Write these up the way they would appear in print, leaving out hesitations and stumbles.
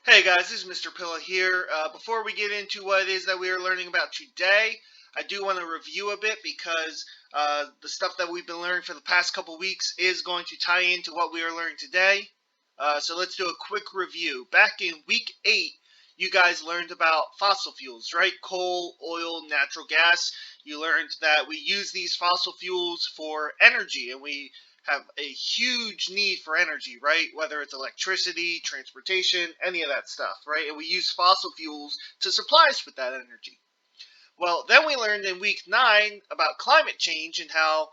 Hey guys, this is Mr. Pilla here. Before we get into what it is that we are learning about today, I do want to review a bit because the stuff that we've been learning for the past couple weeks is going to tie into what we are learning today. So let's do a quick review. Back in week 8, you guys learned about fossil fuels, right? Coal, oil, natural gas. You learned that we use these fossil fuels for energy, and we have a huge need for energy, right? Whether it's electricity, transportation, any of that stuff, right? And we use fossil fuels to supply us with that energy. Well, then we learned in week 9 about climate change and how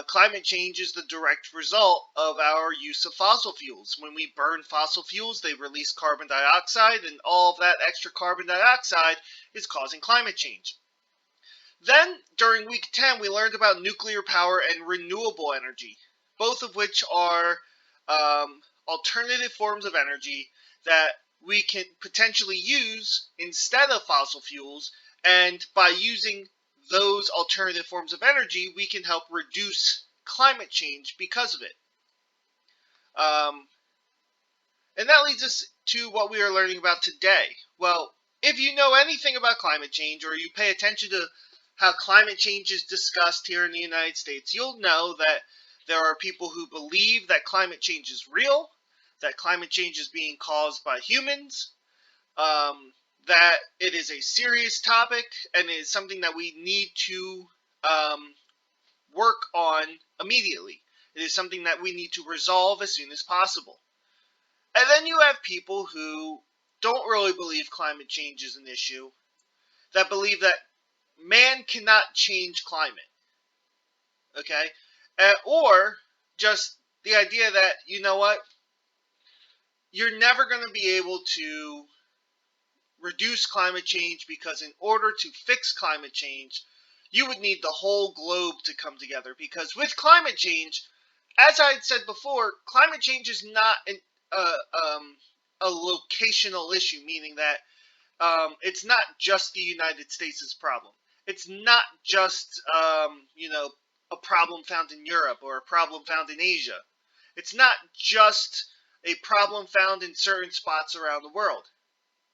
climate change is the direct result of our use of fossil fuels. When we burn fossil fuels, they release carbon dioxide, and all of that extra carbon dioxide is causing climate change. Then, during week 10, we learned about nuclear power and renewable energy, both of which are alternative forms of energy that we can potentially use instead of fossil fuels. And by using those alternative forms of energy, we can help reduce climate change because of it. And that leads us to what we are learning about today. Well, if you know anything about climate change, or you pay attention to how climate change is discussed here in the United States, you'll know that there are people who believe that climate change is real, that climate change is being caused by humans, that it is a serious topic, and it is something that we need to work on immediately. It is something that we need to resolve as soon as possible. And then you have people who don't really believe climate change is an issue, that believe that man cannot change climate, okay? Or just the idea that, you know what, you're never going to be able to reduce climate change because in order to fix climate change, you would need the whole globe to come together. Because with climate change, as I had said before, climate change is not a locational issue, meaning that it's not just the United States' problem. It's not just, a problem found in Europe or a problem found in Asia. It's not just a problem found in certain spots around the world.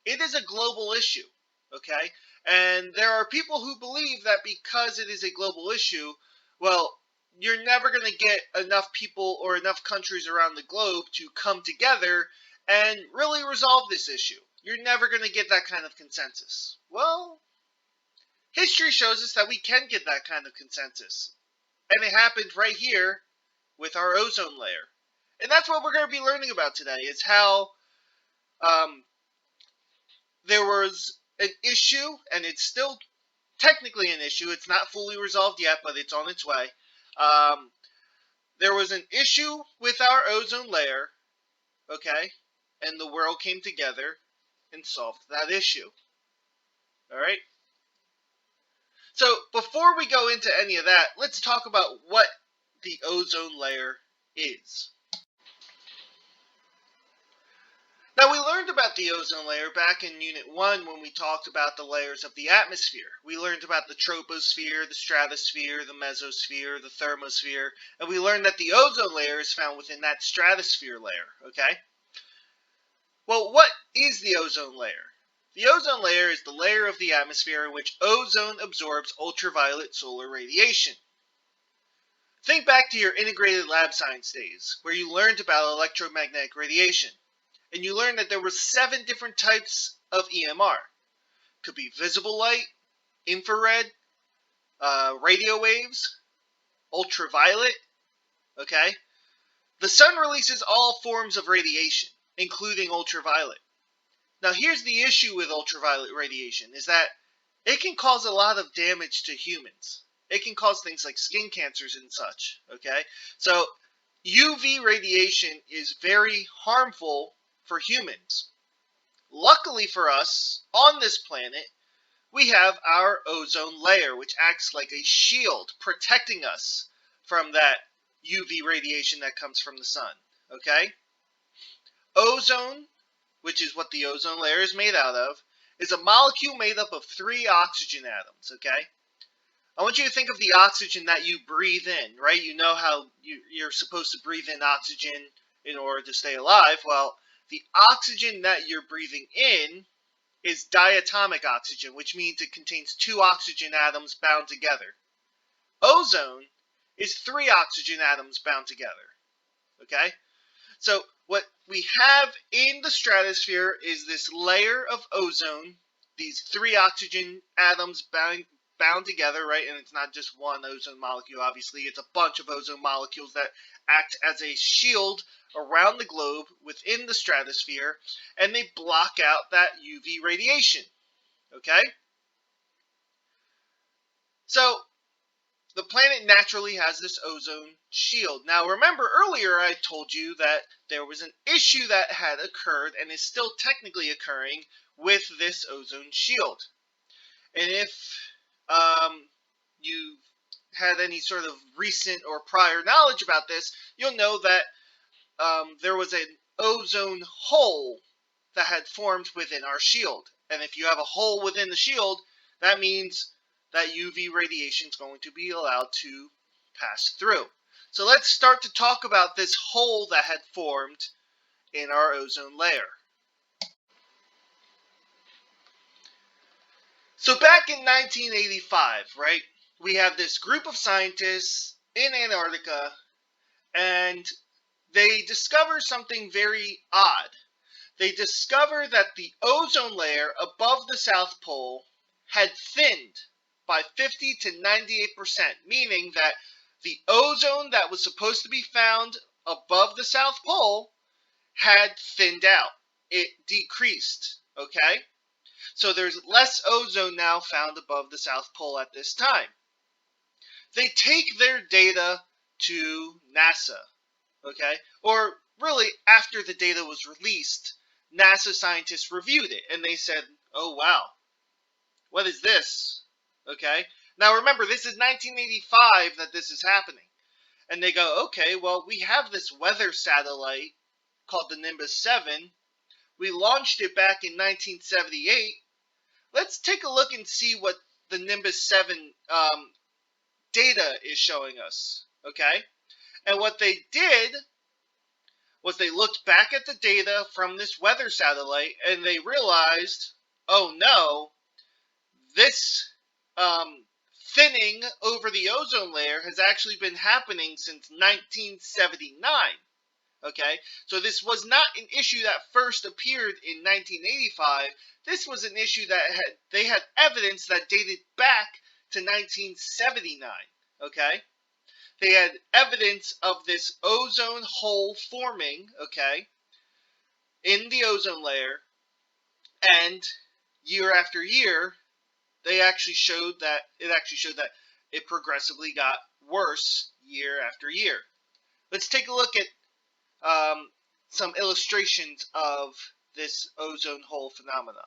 It is a global issue, okay? And there are people who believe that because it is a global issue, well, you're never going to get enough people or enough countries around the globe to come together and really resolve this issue. You're never going to get that kind of consensus. Well, history shows us that we can get that kind of consensus. And it happened right here with our ozone layer. And that's what we're going to be learning about today, is how there was an issue, and it's still technically an issue. It's not fully resolved yet, but it's on its way. There was an issue with our ozone layer, okay? And the world came together and solved that issue. All right? So before we go into any of that, let's talk about what the ozone layer is. Now, we learned about the ozone layer back in Unit 1 when we talked about the layers of the atmosphere. We learned about the troposphere, the stratosphere, the mesosphere, the thermosphere, and we learned that the ozone layer is found within that stratosphere layer, okay? Well, what is the ozone layer? The ozone layer is the layer of the atmosphere in which ozone absorbs ultraviolet solar radiation. Think back to your integrated lab science days, where you learned about electromagnetic radiation. And you learned that there were 7 different types of EMR. Could be visible light, infrared, radio waves, ultraviolet, okay? The sun releases all forms of radiation, including ultraviolet. Now here's the issue with ultraviolet radiation, is that it can cause a lot of damage to humans. It can cause things like skin cancers and such, okay? So UV radiation is very harmful for humans. Luckily for us, on this planet, we have our ozone layer, which acts like a shield protecting us from that UV radiation that comes from the sun, okay? Ozone, which is what the ozone layer is made out of, is a molecule made up of 3 oxygen atoms, okay? I want you to think of the oxygen that you breathe in, right? You know how you're supposed to breathe in oxygen in order to stay alive. Well, The oxygen that you're breathing in is diatomic oxygen, which means it contains 2 oxygen atoms bound together. Ozone is 3 oxygen atoms bound together. Okay? So what we have in the stratosphere is this layer of ozone, these 3 oxygen atoms bound together, right? And it's not just one ozone molecule, obviously. It's a bunch of ozone molecules that act as a shield around the globe within the stratosphere, and they block out that UV radiation. Okay? So the planet naturally has this ozone shield. Now, remember earlier I told you that there was an issue that had occurred and is still technically occurring with this ozone shield. And if you had any sort of recent or prior knowledge about this, you'll know that there was an ozone hole that had formed within our shield. And if you have a hole within the shield, that means that UV radiation is going to be allowed to pass through. So let's start to talk about this hole that had formed in our ozone layer. So back in 1985, right, we have this group of scientists in Antarctica, and they discover something very odd. They discover that the ozone layer above the South Pole had thinned by 50 to 98%, meaning that the ozone that was supposed to be found above the South Pole had thinned out. It decreased, okay? So there's less ozone now found above the South Pole at this time. They take their data to NASA, okay? Or really, after the data was released, NASA scientists reviewed it, and they said, oh, wow, what is this? Okay? Now, remember, this is 1985 that this is happening. And they go, okay, well, we have this weather satellite called the Nimbus 7. We launched it back in 1978. Let's take a look and see what the Nimbus 7 data is showing us. Okay? And what they did was they looked back at the data from this weather satellite and they realized, oh no, this thinning over the ozone layer has actually been happening since 1979. Okay, so this was not an issue that first appeared in 1985. This was an issue that they had evidence that dated back to 1979. Okay, they had evidence of this ozone hole forming, okay, in the ozone layer, and year after year, they actually showed that it progressively got worse year after year. Let's take a look at some illustrations of this ozone hole phenomena.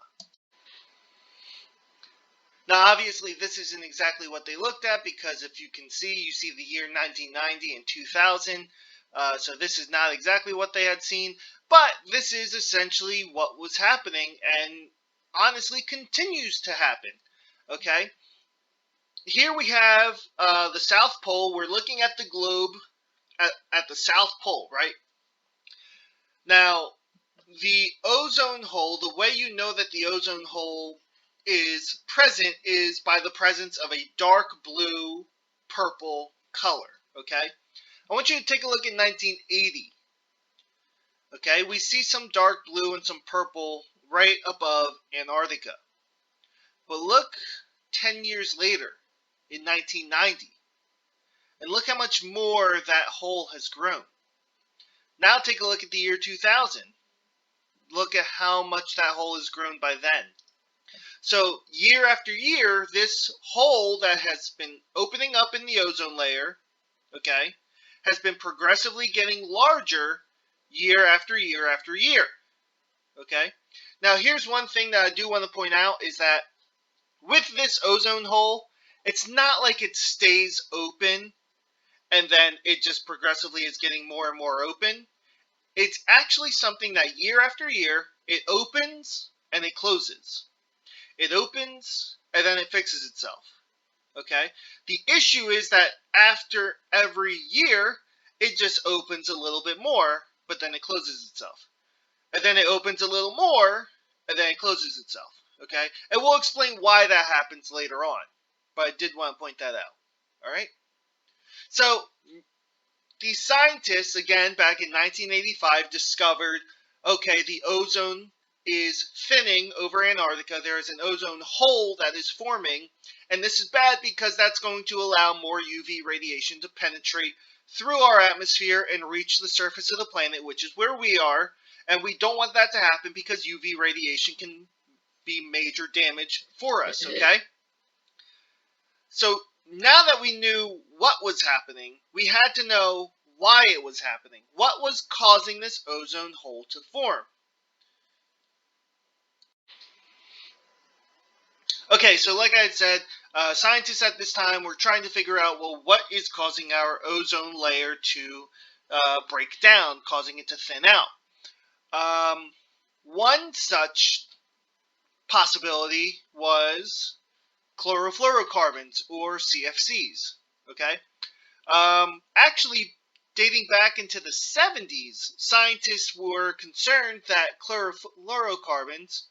Now, obviously, this isn't exactly what they looked at because if you can see, you see the year 1990 and 2000. So this is not exactly what they had seen, but this is essentially what was happening and honestly continues to happen. Okay? Here we have the South Pole. We're looking at the globe at the South Pole, right? Now, the ozone hole, the way you know that the ozone hole is present is by the presence of a dark blue purple color, okay? I want you to take a look at 1980. Okay, we see some dark blue and some purple right above Antarctica. But look 10 years later in 1990. And look how much more that hole has grown. Now take a look at the year 2000. Look at how much that hole has grown by then. So year after year, this hole that has been opening up in the ozone layer, okay, has been progressively getting larger year after year after year. Okay? Now here's one thing that I do want to point out is that with this ozone hole, it's not like it stays open and then it just progressively is getting more and more open. It's actually something that year after year, it opens and it closes. It opens and then it fixes itself. Okay? The issue is that after every year, it just opens a little bit more, but then it closes itself. and then it opens a little more, and then it closes itself. Okay? And we'll explain why that happens later on. But I did want to point that out. Alright? So, the scientists, again, back in 1985, discovered, okay, the ozone is thinning over Antarctica. There is an ozone hole that is forming, and this is bad because that's going to allow more UV radiation to penetrate through our atmosphere and reach the surface of the planet, which is where we are, and we don't want that to happen because UV radiation can be major damage for us, okay? So now that we knew what was happening, we had to know why it was happening. What was causing this ozone hole to form? Okay, so like I said, scientists at this time were trying to figure out, well, what is causing our ozone layer to break down, causing it to thin out? One such possibility was chlorofluorocarbons, or CFCs. Okay, actually, dating back into the 70s, scientists were concerned that chlorofluorocarbons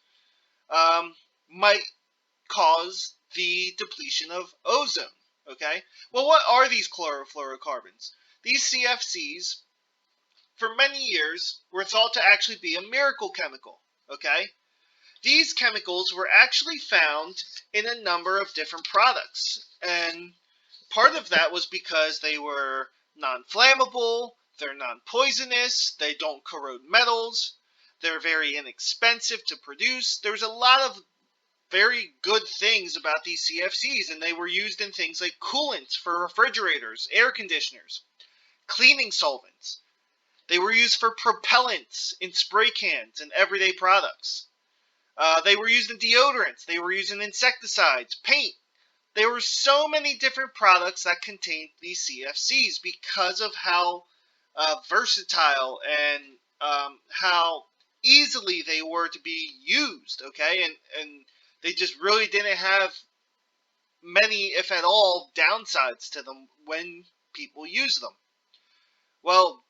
might cause the depletion of ozone. Okay, well, what are these chlorofluorocarbons? These CFCs, for many years, were thought to actually be a miracle chemical. Okay, these chemicals were actually found in a number of different products, and part of that was because they were non-flammable, they're non-poisonous, they don't corrode metals, they're very inexpensive to produce. There's a lot of very good things about these CFCs, and they were used in things like coolants for refrigerators, air conditioners, cleaning solvents. They were used for propellants in spray cans and everyday products. They were used in deodorants. They were used in insecticides, paint. There were so many different products that contained these CFCs because of how versatile and how easily they were to be used. Okay, and they just really didn't have many, if at all, downsides to them when people use them. Well,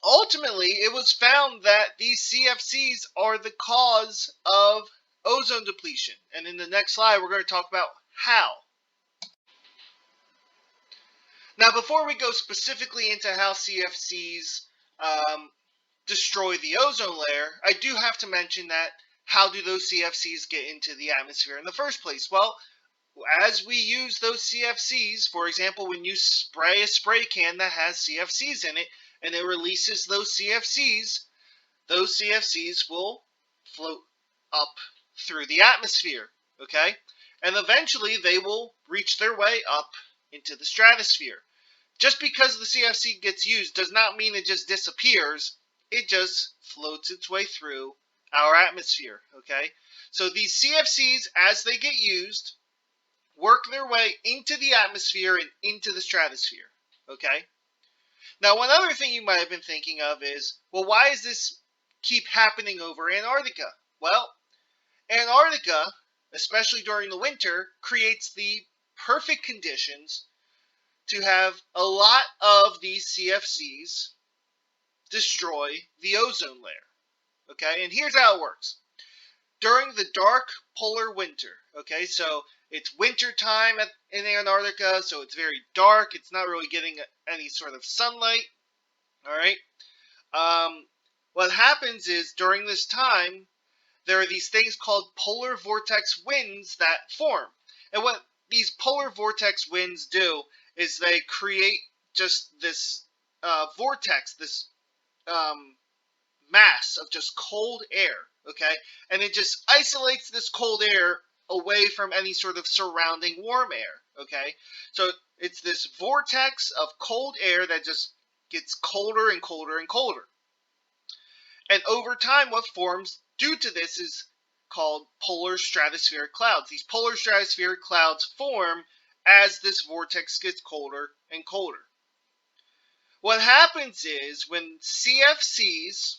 ultimately, it was found that these CFCs are the cause of ozone depletion. And in the next slide, we're going to talk about how. Now, before we go specifically into how CFCs destroy the ozone layer, I do have to mention that how do those CFCs get into the atmosphere in the first place? Well, as we use those CFCs, for example, when you spray a spray can that has CFCs in it and it releases those CFCs will float up through the atmosphere, okay? And eventually they will reach their way up into the stratosphere. Just because the CFC gets used does not mean it just disappears. It just floats its way through our atmosphere, okay? So these CFCs, as they get used, work their way into the atmosphere and into the stratosphere, okay? Now, one other thing you might have been thinking of is, well, why does this keep happening over Antarctica? Well, Antarctica, especially during the winter, creates the perfect conditions to have a lot of these CFCs destroy the ozone layer. Okay, and here's how it works. During the dark polar winter, okay, so it's winter time in Antarctica, so it's very dark. It's not really getting any sort of sunlight. All right. What happens is during this time, there are these things called polar vortex winds that form. And what these polar vortex winds do is they create just this vortex, this mass of just cold air, okay? And it just isolates this cold air away from any sort of surrounding warm air, okay? So it's this vortex of cold air that just gets colder and colder and colder. And over time, what forms due to this is called polar stratospheric clouds. These polar stratospheric clouds form as this vortex gets colder and colder. What happens is when CFCs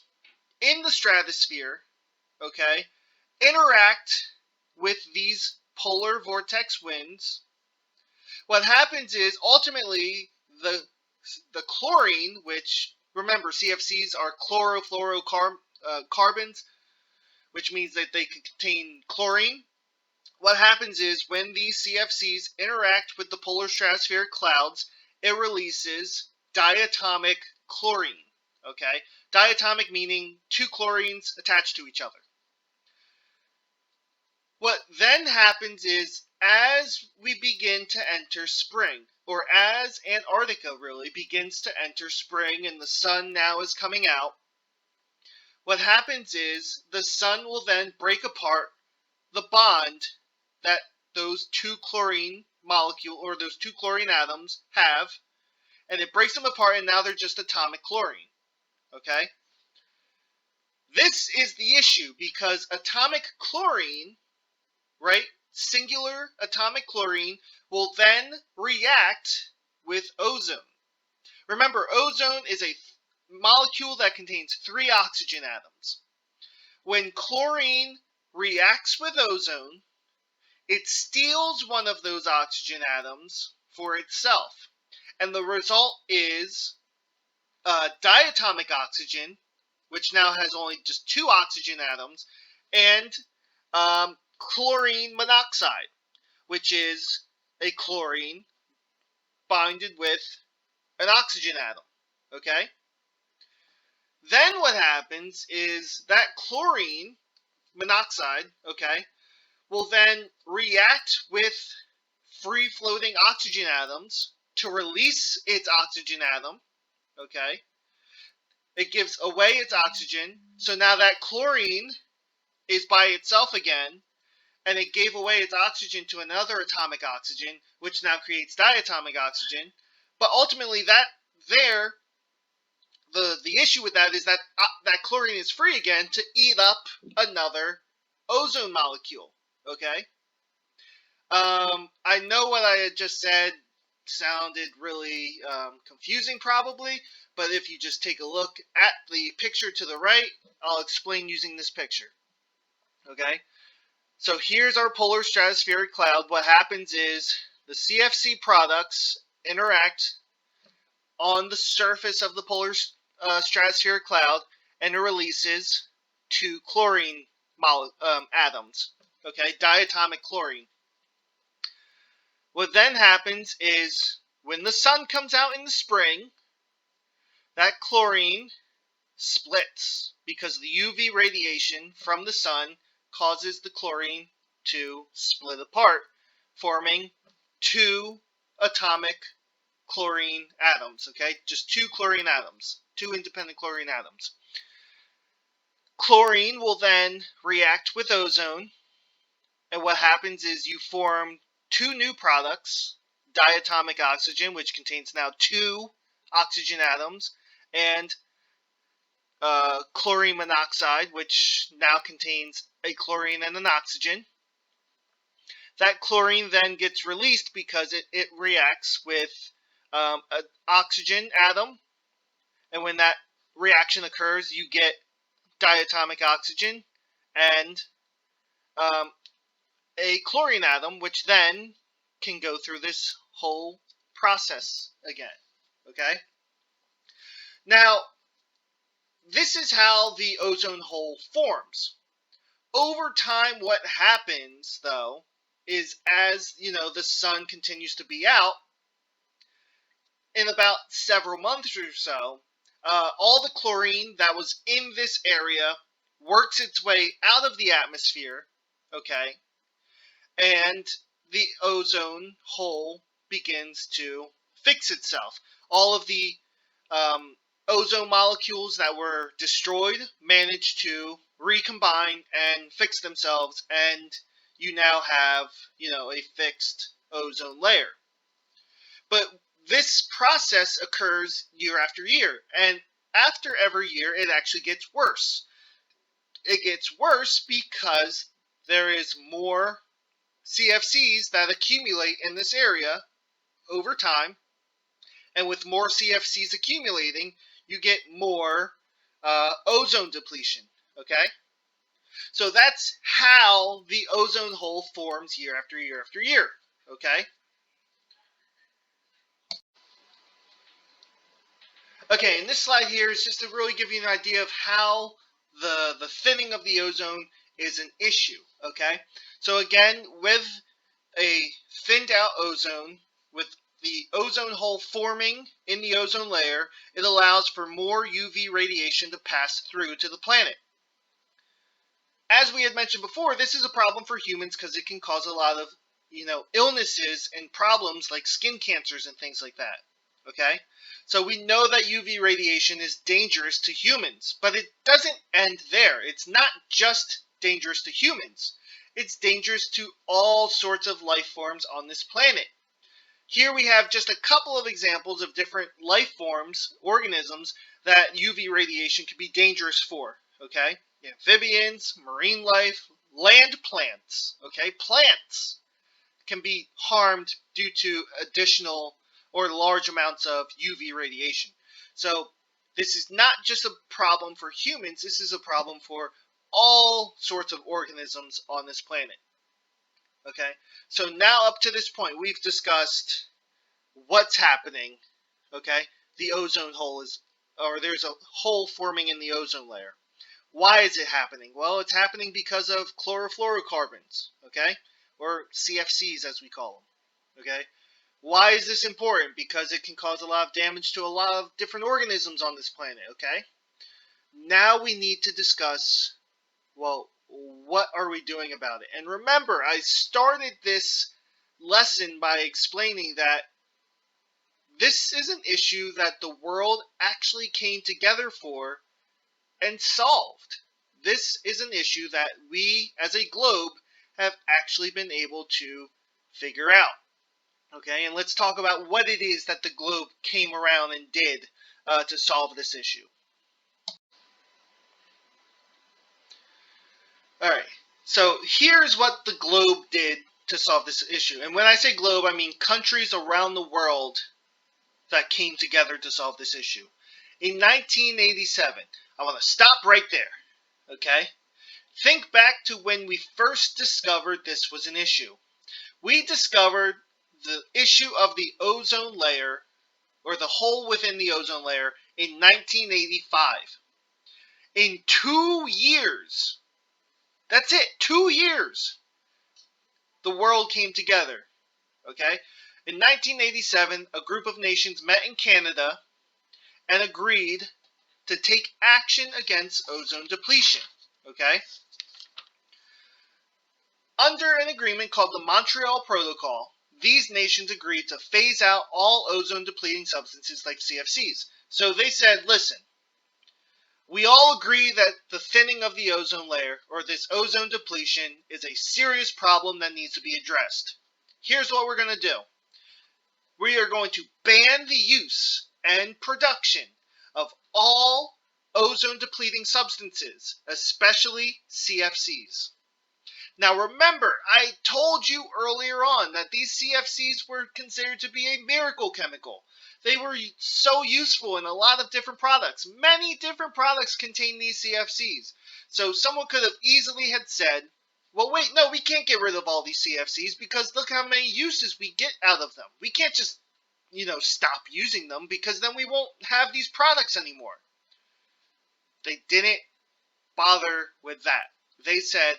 in the stratosphere, okay, interact with these polar vortex winds, what happens is ultimately the chlorine, which remember CFCs are chlorofluorocarbons, carbons, which means that they contain chlorine. What happens is when these CFCs interact with the polar stratospheric clouds, it releases diatomic chlorine. Okay? Diatomic meaning two chlorines attached to each other. What then happens is as we begin to enter spring, or as Antarctica really begins to enter spring and the sun now is coming out, what happens is the sun will then break apart the bond that those two chlorine molecule or those two chlorine atoms have, and it breaks them apart, and now they're just atomic chlorine. Okay? This is the issue because atomic chlorine, right, singular atomic chlorine, will then react with ozone. Remember, ozone is a molecule that contains 3 oxygen atoms. When chlorine reacts with ozone, it steals one of those oxygen atoms for itself. And the result is diatomic oxygen, which now has only just 2 oxygen atoms, and chlorine monoxide, which is a chlorine bonded with an oxygen atom. Okay? Then what happens is that chlorine monoxide, okay, will then react with free-floating oxygen atoms to release its oxygen atom, okay? It gives away its oxygen, so now that chlorine is by itself again, and it gave away its oxygen to another atomic oxygen, which now creates diatomic oxygen. But ultimately, the issue with that is that that chlorine is free again to eat up another ozone molecule. Okay. I know what I had just said sounded really confusing, probably, but if you just take a look at the picture to the right, I'll explain using this picture. Okay. So here's our polar stratospheric cloud. What happens is the CFC products interact on the surface of the polar stratospheric cloud, and it releases 2 chlorine atoms. Okay, diatomic chlorine. What then happens is when the sun comes out in the spring, that chlorine splits because the UV radiation from the sun causes the chlorine to split apart, forming 2 atomic chlorine atoms, okay? Just 2 chlorine atoms, 2 independent chlorine atoms. Chlorine will then react with ozone, and what happens is you form 2 new products, diatomic oxygen, which contains now 2 oxygen atoms, and chlorine monoxide, which now contains a chlorine and an oxygen. That chlorine then gets released because it reacts with an oxygen atom, and when that reaction occurs, you get diatomic oxygen and a chlorine atom, which then can go through this whole process again. Okay? Now, this is how the ozone hole forms. Over time, what happens, though, is as, the sun continues to be out, in about several months or so, all the chlorine that was in this area works its way out of the atmosphere, okay, and the ozone hole begins to fix itself. All of the ozone molecules that were destroyed managed to recombine and fix themselves, and you now have, a fixed ozone layer. But this process occurs year after year, and after every year, it actually gets worse. It gets worse because there is more CFCs that accumulate in this area over time, and with more CFCs accumulating, you get more ozone depletion, okay? So that's how the ozone hole forms year after year after year, okay? Okay, and this slide here is just to really give you an idea of how the thinning of the ozone is an issue, okay? So again, with a thinned out ozone, with the ozone hole forming in the ozone layer, it allows for more UV radiation to pass through to the planet. As we had mentioned before, this is a problem for humans because it can cause a lot of, illnesses and problems like skin cancers and things like that. Okay? So we know that UV radiation is dangerous to humans, but it doesn't end there. It's not just dangerous to humans. It's dangerous to all sorts of life forms on this planet. Here we have just a couple of examples of different life forms, organisms, that UV radiation can be dangerous for. Okay? Amphibians, marine life, land plants. Okay? Plants can be harmed due to additional or large amounts of UV radiation. So this is not just a problem for humans, this is a problem for all sorts of organisms on this planet. Okay? So now up to this point, we've discussed what's happening. Okay? The ozone hole there's a hole forming in the ozone layer. Why is it happening? Well, it's happening because of chlorofluorocarbons, okay? Or CFCs as we call them, okay? Why is this important? Because it can cause a lot of damage to a lot of different organisms on this planet, okay? Now we need to discuss, well, what are we doing about it? And remember, I started this lesson by explaining that this is an issue that the world actually came together for and solved. This is an issue that we, as a globe, have actually been able to figure out. Okay, and let's talk about what it is that the globe came around and did to solve this issue. Alright, so here's what the globe did to solve this issue. And when I say globe, I mean countries around the world that came together to solve this issue. In 1987, I want to stop right there, okay? Think back to when we first discovered this was an issue. We discovered the issue of the ozone layer, or the hole within the ozone layer, in 1985. In 2 years, that's it, 2 years, the world came together, okay? In 1987, a group of nations met in Canada and agreed to take action against ozone depletion, okay? Under an agreement called the Montreal Protocol, these nations agreed to phase out all ozone-depleting substances like CFCs. So they said, listen, we all agree that the thinning of the ozone layer, or this ozone depletion, is a serious problem that needs to be addressed. Here's what we're going to do. We are going to ban the use and production of all ozone-depleting substances, especially CFCs. Now remember, I told you earlier on that these CFCs were considered to be a miracle chemical. They were so useful in a lot of different products. Many different products contain these CFCs. So someone could have easily had said, well wait, no, we can't get rid of all these CFCs because look how many uses we get out of them. We can't just, stop using them because then we won't have these products anymore. They didn't bother with that. They said,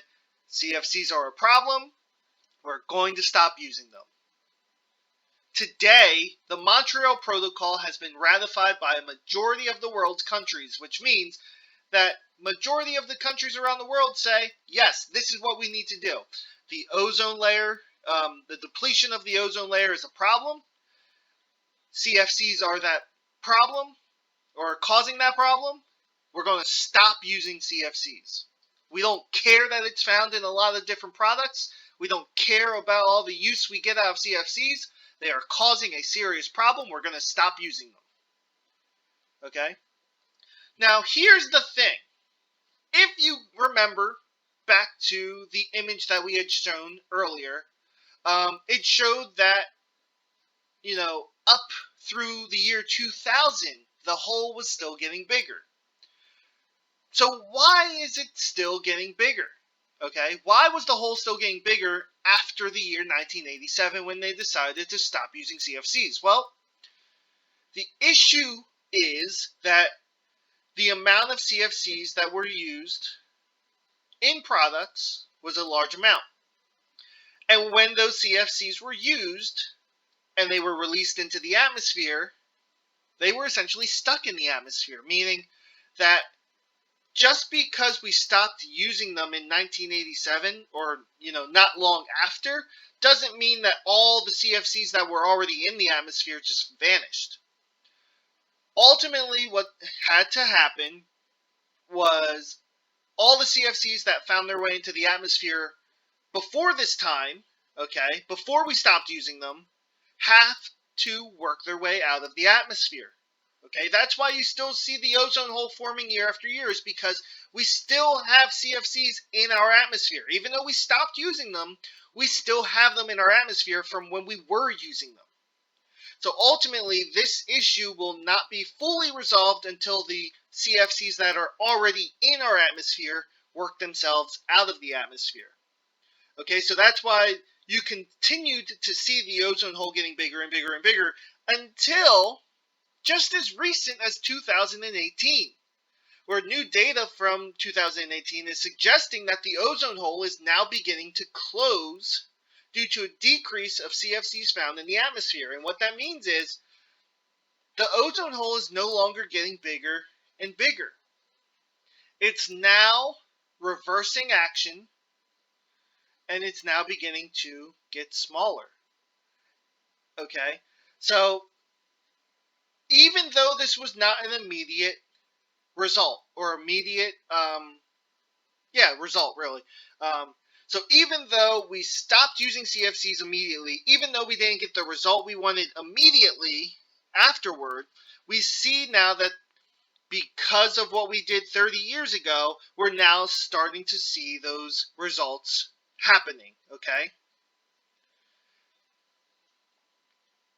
CFCs are a problem. We're going to stop using them. Today, the Montreal Protocol has been ratified by a majority of the world's countries, which means that majority of the countries around the world say, yes, this is what we need to do. The ozone layer, the depletion of the ozone layer is a problem. CFCs are that problem, or causing that problem. We're going to stop using CFCs. We don't care that it's found in a lot of different products. We don't care about all the use we get out of CFCs. They are causing a serious problem. We're going to stop using them. Okay? Now, here's the thing. If you remember back to the image that we had shown earlier, it showed that, up through the year 2000, the hole was still getting bigger. So why is it still getting bigger? Okay, why was the hole still getting bigger after the year 1987 when they decided to stop using CFCs? Well, the issue is that the amount of CFCs that were used in products was a large amount. And when those CFCs were used and they were released into the atmosphere, they were essentially stuck in the atmosphere, meaning that just because we stopped using them in 1987 or, not long after, doesn't mean that all the CFCs that were already in the atmosphere just vanished. Ultimately, what had to happen was all the CFCs that found their way into the atmosphere before this time, okay, before we stopped using them, have to work their way out of the atmosphere. Okay, that's why you still see the ozone hole forming year after year, is because we still have CFCs in our atmosphere. Even though we stopped using them, we still have them in our atmosphere from when we were using them. So ultimately, this issue will not be fully resolved until the CFCs that are already in our atmosphere work themselves out of the atmosphere. Okay, so that's why you continued to see the ozone hole getting bigger and bigger and bigger until just as recent as 2018, where new data from 2018 is suggesting that the ozone hole is now beginning to close due to a decrease of CFCs found in the atmosphere. And what that means is the ozone hole is no longer getting bigger and bigger. It's now reversing action, and it's now beginning to get smaller. Okay? So, even though this was not an immediate result or immediate result really, so even though we stopped using CFCs immediately, even though we didn't get the result we wanted immediately afterward, we see now that because of what we did 30 years ago, we're now starting to see those results happening. Okay,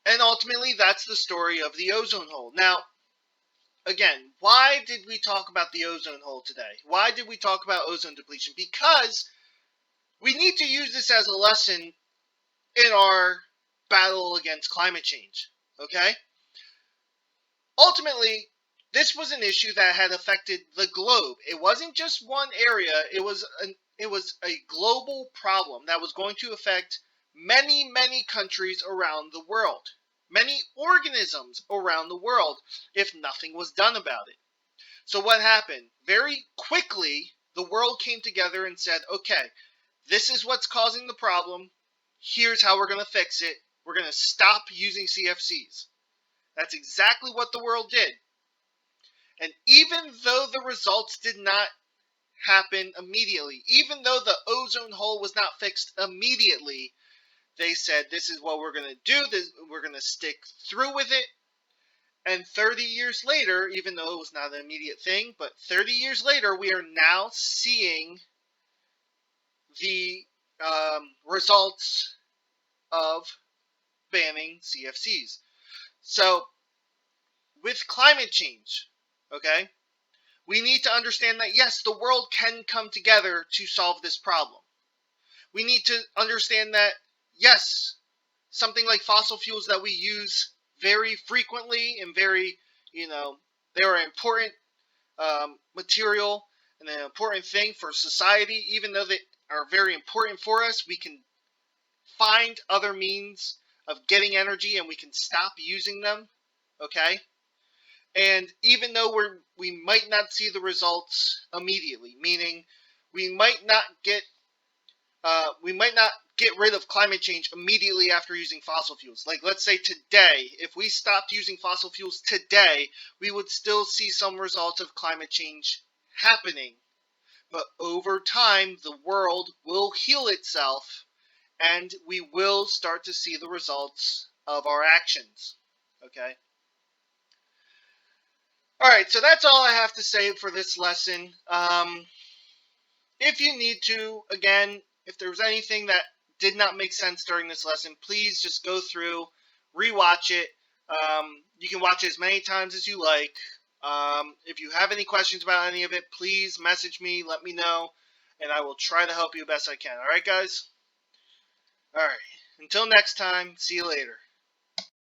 and ultimately that's the story of the ozone hole. Now, again, why did we talk about the ozone hole today? Why did we talk about ozone depletion? Because we need to use this as a lesson in our battle against climate change. Okay? Ultimately, this was an issue that had affected the globe. It wasn't just one area, it was a global problem that was going to affect many, many countries around the world. Many organisms around the world if nothing was done about it. So what happened? Very quickly, the world came together and said, okay, this is what's causing the problem. Here's how we're going to fix it. We're going to stop using CFCs. That's exactly what the world did. And even though the results did not happen immediately, even though the ozone hole was not fixed immediately, they said, this is what we're going to do. We're going to stick through with it. And 30 years later, even though it was not an immediate thing, but 30 years later, we are now seeing the results of banning CFCs. So, with climate change, okay, we need to understand that, yes, the world can come together to solve this problem. We need to understand that, yes, something like fossil fuels that we use very frequently and very, they're an important material and an important thing for society. Even though they are very important for us, we can find other means of getting energy and we can stop using them. Okay? And even though we might not see the results immediately, meaning we might not get rid of climate change immediately after using fossil fuels. Like, let's say today, if we stopped using fossil fuels today, we would still see some results of climate change happening. But over time, the world will heal itself, and we will start to see the results of our actions. Okay? Alright, so that's all I have to say for this lesson. If you need to, again, if there was anything that did not make sense during this lesson, please just go through, rewatch it. You can watch it as many times as you like. If you have any questions about any of it, please message me, let me know, and I will try to help you best I can. Alright, guys? Alright. Until next time, see you later.